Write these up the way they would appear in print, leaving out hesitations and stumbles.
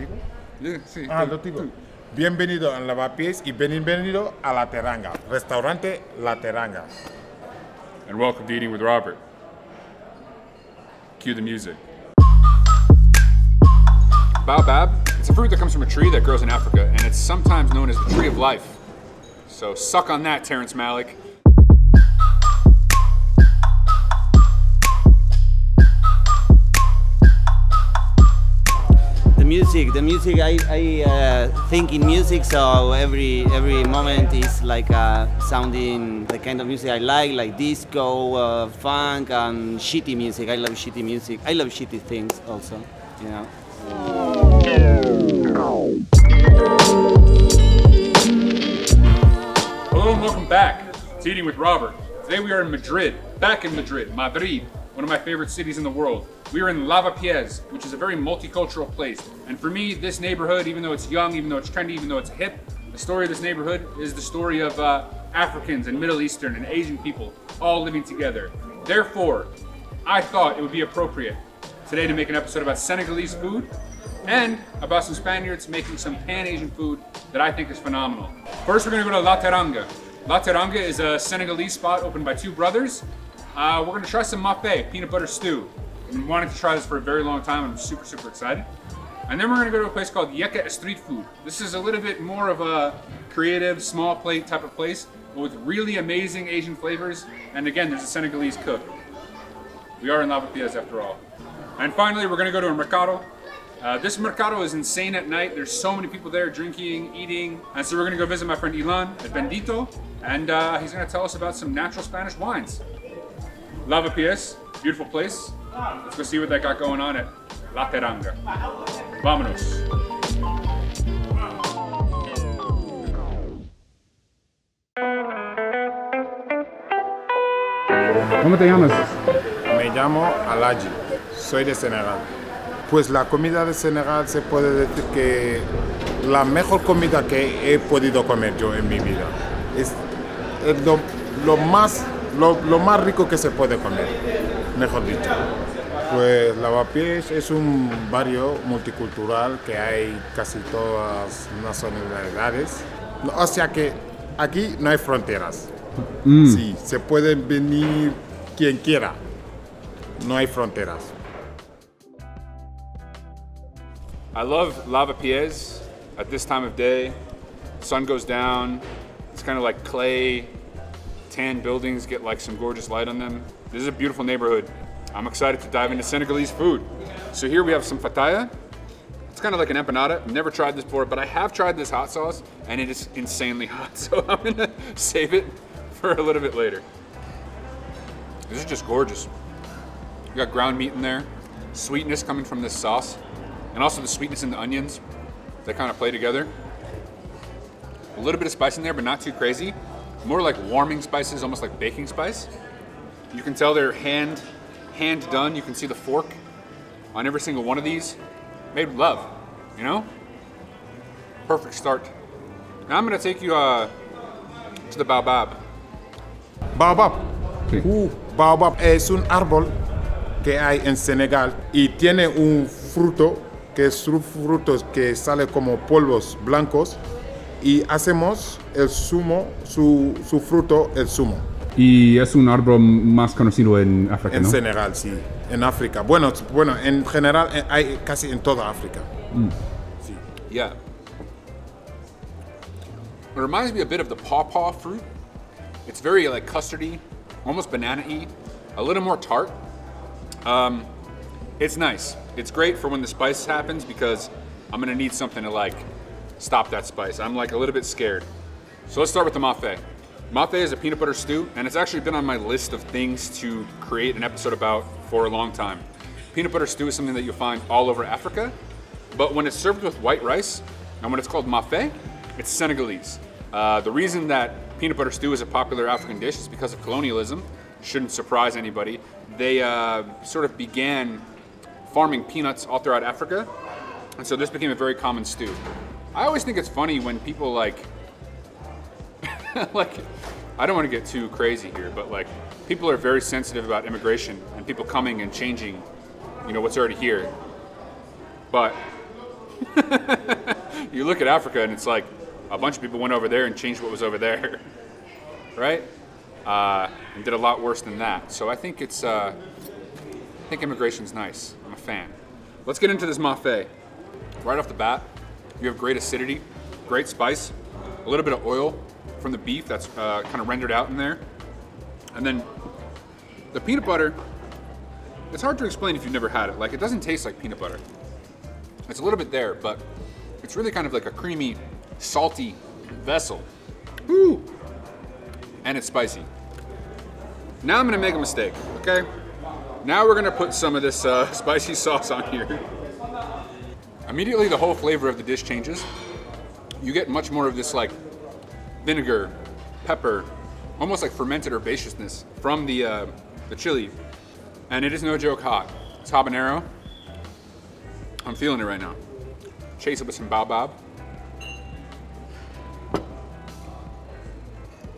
digo? Sí. Lo digo. Bienvenido a Lavapies y bienvenido a La Teranga, Restaurante La Teranga. And welcome to Eating with Robert. Cue the music. Baobab, it's a fruit that comes from a tree that grows in Africa, and it's sometimes known as the tree of life. So suck on that, Terrence Malick. The music. I think in music, so every moment is like sounding the kind of music I like disco, funk, and shitty music. I love shitty music. I love shitty things also, you know. Hello and welcome back to Eating with Robert. Today we are in Madrid, back in Madrid, one of my favorite cities in the world. We are in Lavapies, which is a very multicultural place. And for me, this neighborhood, even though it's young, even though it's trendy, even though it's hip, the story of this neighborhood is the story of Africans and Middle Eastern and Asian people all living together. Therefore, I thought it would be appropriate today to make an episode about Senegalese food and about some Spaniards making some Pan-Asian food that I think is phenomenal. First, we're gonna go to La Teranga. La Teranga is a Senegalese spot opened by two brothers. We're gonna try some mafé, peanut butter stew. I've been wanting to try this for a very long time and I'm super, super excited. And then we're gonna go to a place called Yeca Estrit Fud. This is a little bit more of a creative, small plate type of place, but with really amazing Asian flavors. And again, there's a Senegalese cook. We are in Lavapies after all. And finally, we're gonna go to a Mercado. This Mercado is insane at night. There's so many people there drinking, eating. And so we're gonna go visit my friend Ilan at Bendito. And he's gonna tell us about some natural Spanish wines. Lavapies, beautiful place. Let's go see what they got going on at La Teranga. Vámonos. ¿Cómo te llamas? Me llamo Alaji, soy de Senegal. Pues la comida de Senegal se puede decir que la mejor comida que he podido comer yo en mi vida. Es lo más rico que se puede comer, mejor dicho. Pues Lavapiés es un barrio multicultural que hay casi todas las nacionalidades. O sea que aquí no hay fronteras. Sí, se puede venir quien quiera. No hay fronteras. I love Lavapies at this time of day. Sun goes down. It's kind of like clay, tan buildings get like some gorgeous light on them. This is a beautiful neighborhood. I'm excited to dive into Senegalese food. So here we have some fataya. It's kind of like an empanada. I've never tried this before, but I have tried this hot sauce and it is insanely hot. So I'm gonna save it for a little bit later. This is just gorgeous. You got ground meat in there, sweetness coming from this sauce, and also the sweetness in the onions. They kind of play together. A little bit of spice in there, but not too crazy. More like warming spices, almost like baking spice. You can tell they're hand done. You can see the fork on every single one of these. Made with love, you know? Perfect start. Now I'm gonna take you to the baobab. Baobab. Baobab es un árbol que hay en Senegal y tiene un fruto que es frutos que sale como polvos blancos y hacemos el zumo, su fruto, el zumo. Y es un árbol más conocido en África, En ¿no? Senegal, sí. En África. Bueno, en general hay casi en toda África. Sí. Yeah. It reminds me a bit of the pawpaw fruit. It's very like custardy, almost banana-y, a little more tart. It's nice. It's great for when the spice happens because I'm gonna need something to like stop that spice. I'm like a little bit scared. So let's start with the mafé. Mafé is a peanut butter stew, and it's actually been on my list of things to create an episode about for a long time. Peanut butter stew is something that you'll find all over Africa, but when it's served with white rice, and when it's called mafé, it's Senegalese. The reason that peanut butter stew is a popular African dish is because of colonialism. Shouldn't surprise anybody. They sort of began farming peanuts all throughout Africa, and so this became a very common stew. I always think it's funny when people like I don't want to get too crazy here, but like people are very sensitive about immigration and people coming and changing, you know, what's already here. But You look at Africa and it's like a bunch of people went over there and changed what was over there, right? And did a lot worse than that. So I think it's, I think immigration's nice. I'm a fan. Let's get into this mafé. Right off the bat, you have great acidity, great spice, a little bit of oil from the beef that's kind of rendered out in there. And then the peanut butter, it's hard to explain if you've never had it. Like, it doesn't taste like peanut butter. It's a little bit there, but it's really kind of like a creamy, salty vessel. Woo! And it's spicy. Now I'm gonna make a mistake, okay? Now we're gonna put some of this spicy sauce on here. Immediately the whole flavor of the dish changes. You get much more of this like vinegar, pepper, almost like fermented herbaceousness from the chili. And it is no joke hot. It's habanero. I'm feeling it right now. Chase it with some baobab.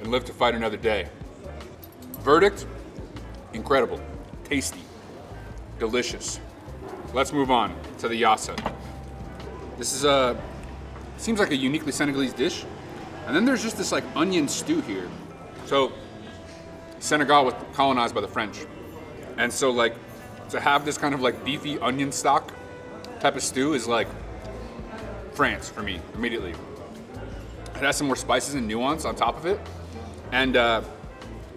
And live to fight another day. Verdict, incredible, tasty, delicious. Let's move on to the Yassa. This is seems like a uniquely Senegalese dish. And then there's just this like onion stew here. So Senegal was colonized by the French. And so like to have this kind of like beefy onion stock type of stew is like France for me immediately. It has some more spices and nuance on top of it. And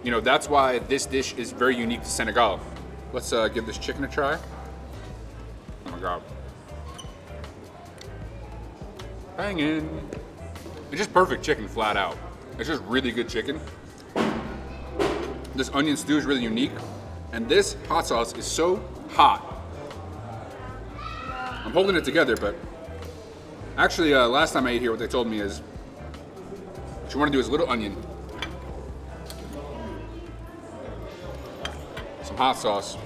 you know, that's why this dish is very unique to Senegal. Let's give this chicken a try. Oh my God. Banging. It's just perfect chicken flat out. It's just really good chicken. This onion stew is really unique. And this hot sauce is so hot. I'm holding it together, but actually last time I ate here, what they told me is what you want to do is a little onion, some hot sauce,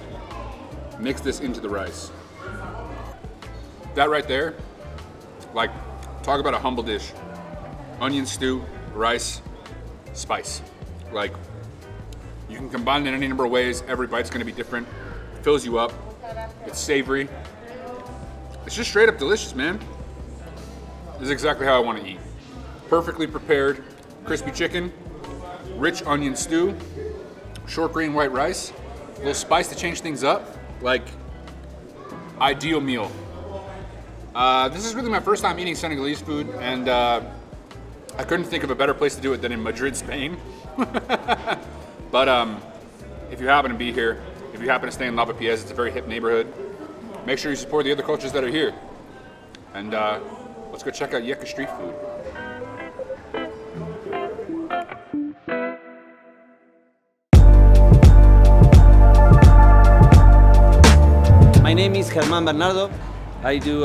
mix this into the rice. That right there, like, talk about a humble dish. Onion stew, rice, spice. Like, you can combine it in any number of ways. Every bite's gonna be different. It fills you up. It's savory. It's just straight up delicious, man. This is exactly how I want to eat. Perfectly prepared, crispy chicken, rich onion stew, short grain white rice, a little spice to change things up. Like, ideal meal. This is really my first time eating Senegalese food, and I couldn't think of a better place to do it than in Madrid, Spain. But if you happen to be here, if you happen to stay in Lavapies, it's a very hip neighborhood. Make sure you support the other cultures that are here. And let's go check out Yeca Estrit Fud. My name is Germán Bernardo. I do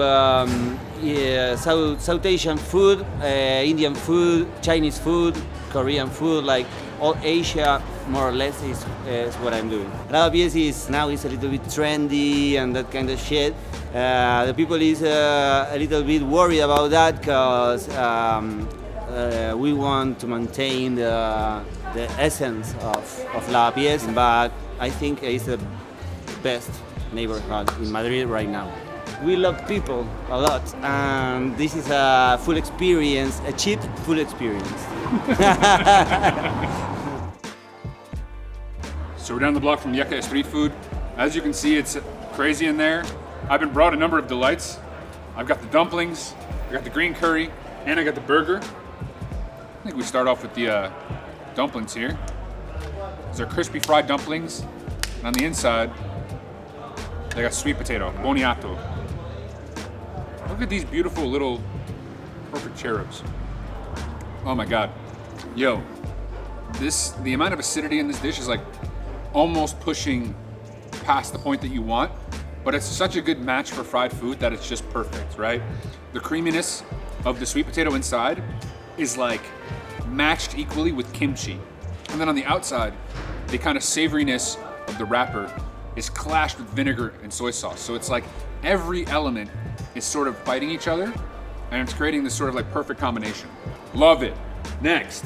South Asian food, Indian food, Chinese food, Korean food, like all Asia, more or less, is what I'm doing. Lavapies is now is a little bit trendy and that kind of shit. The people is a little bit worried about that because we want to maintain the essence of Lavapies, but I think it's the best neighborhood in Madrid right now. We love people a lot, and this is a full experience, a cheap full experience. So we're down the block from Yeca Estrit Fud. As you can see, it's crazy in there. I've been brought a number of delights. I've got the dumplings, I got the green curry, and I got the burger. I think we start off with the dumplings here. These are crispy fried dumplings, and on the inside, they got sweet potato, boniato. Look at these beautiful little perfect cherubs. Oh my God. Yo, the amount of acidity in this dish is like almost pushing past the point that you want, but it's such a good match for fried food that it's just perfect, right? The creaminess of the sweet potato inside is like matched equally with kimchi. And then on the outside, the kind of savoriness of the wrapper is clashed with vinegar and soy sauce. So it's like every element is sort of fighting each other, and it's creating this sort of like perfect combination. Love it. Next.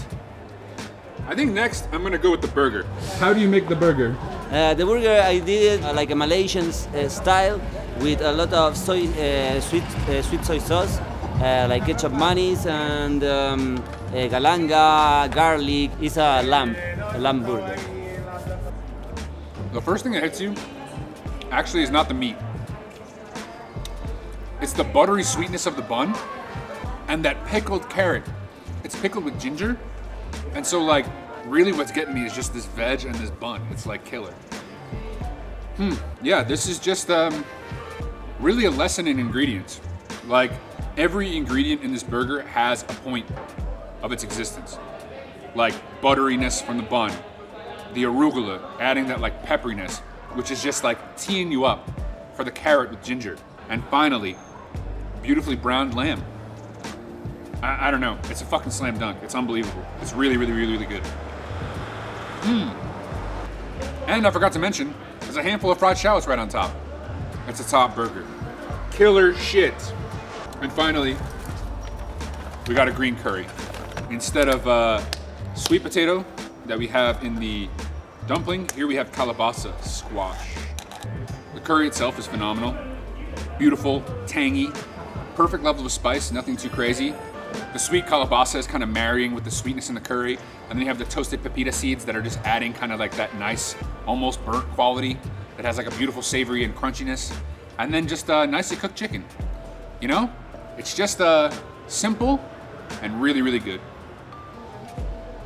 I think next I'm gonna go with the burger. How do you make the burger? The burger I did it like a Malaysian style. with a lot of sweet soy sauce, like ketchup mayonnaise and galanga, garlic. It's a lamb burger. The first thing that hits you actually is not the meat. It's the buttery sweetness of the bun and that pickled carrot. It's pickled with ginger. And so like, really what's getting me is just this veg and this bun. It's like killer. Yeah, this is just really a lesson in ingredients. Like every ingredient in this burger has a point of its existence. Like butteriness from the bun, the arugula, adding that like pepperiness, which is just like teeing you up for the carrot with ginger. And finally, beautifully browned lamb. I don't know, it's a fucking slam dunk. It's unbelievable. It's really, really, really, really good. And I forgot to mention, there's a handful of fried shallots right on top. It's a top burger. Killer shit. And finally, we got a green curry. Instead of sweet potato that we have in the dumpling, here we have calabaza squash. The curry itself is phenomenal. Beautiful, tangy, perfect level of spice, nothing too crazy. The sweet calabaza is kind of marrying with the sweetness in the curry. And then you have the toasted pepita seeds that are just adding kind of like that nice, almost burnt quality that has like a beautiful savory and crunchiness. And then just nicely cooked chicken. You know? It's just simple and really, really good.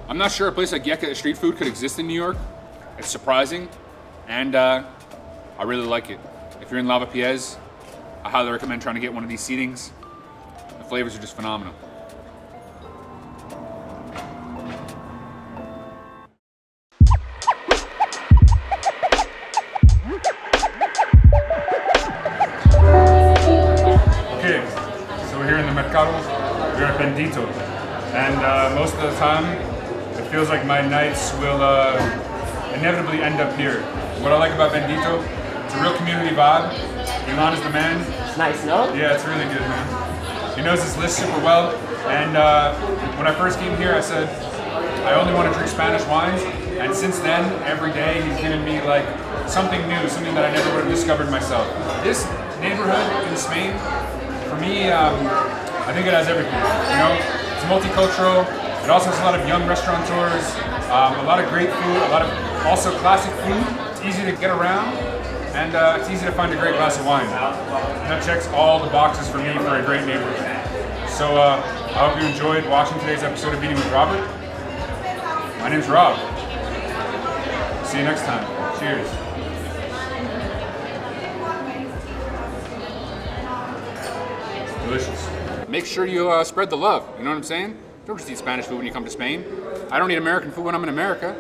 I'm not sure a place like Yeca Estrit Fud could exist in New York. It's surprising, and I really like it. If you're in Lavapies, I highly recommend trying to get one of these seatings. The flavors are just phenomenal. Okay, so we're here in the Mercado. We're at Bendito, and most of the time, it feels like my nights will inevitably end up here. What I like about Bendito, it's a real community vibe. Elon is the man. It's nice, no? Yeah, it's really good, man. He knows his list super well, and when I first came here, I said, I only want to drink Spanish wines, and since then, every day, he's given me like something new, something that I never would have discovered myself. This neighborhood in Spain, for me, I think it has everything, you know? It's multicultural. It also has a lot of young restaurateurs, a lot of great food, a lot of also classic food. It's easy to get around, and it's easy to find a great glass of wine. And that checks all the boxes for me for a great neighborhood. So I hope you enjoyed watching today's episode of Eating with Robert. My name's Rob. See you next time. Cheers. Delicious. Make sure you spread the love, you know what I'm saying? Don't just eat Spanish food when you come to Spain. I don't eat American food when I'm in America.